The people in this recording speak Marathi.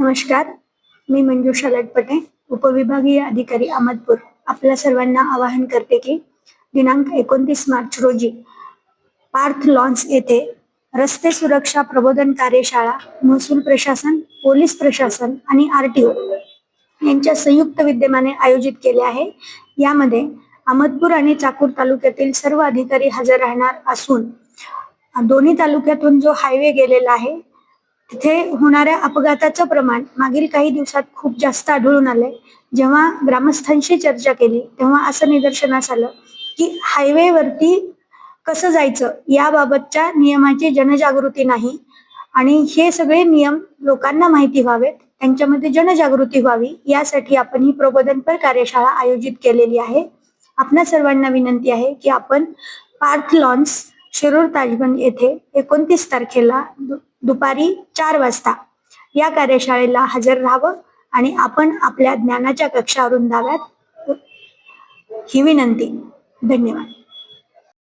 नमस्कार, मी मंजुषा लटपटे, उपविभागीय अधिकारी अहमदपूर. आपल्या सर्वांना आवाहन करते की दिनांक 29 मार्च रोजी पार्थ लॉन्स येथे रस्ते सुरक्षा प्रबोधन कार्यशाळा महसूल प्रशासन, पोलीस प्रशासन आणि RTO यांच्या संयुक्त विद्यमाने आयोजित केले आहे. यामध्ये अहमदपूर आणि चाकूर तालुक्यातील सर्व अधिकारी हजर राहणार असून दोन्ही तालुक्यातून जो हायवे गेलेला आहे तिथे होणाऱ्या अपघाताचं प्रमाण मागील काही दिवसात खूप जास्त आढळून आलंय. जेव्हा ग्रामस्थांशी चर्चा केली तेव्हा असं निदर्शनास आलं की हायवेवरती कसं जायचं याबाबतच्या नियमाची जनजागृती नाही आणि हे सगळे नियम लोकांना माहिती व्हावेत, त्यांच्यामध्ये जनजागृती व्हावी यासाठी आपण ही प्रबोधनपर कार्यशाळा आयोजित केलेली आहे. आपणा सर्वांना विनंती आहे की आपण पार्थ लॉन्स शिरूर ताजबंद येथे 29 तारखेला दुपारी 4 वाजता या कार्यशाळेला हजर राहावं आणि आपण आपल्या ज्ञानाच्या कक्षा रुंदाव्यात ही विनंती. धन्यवाद.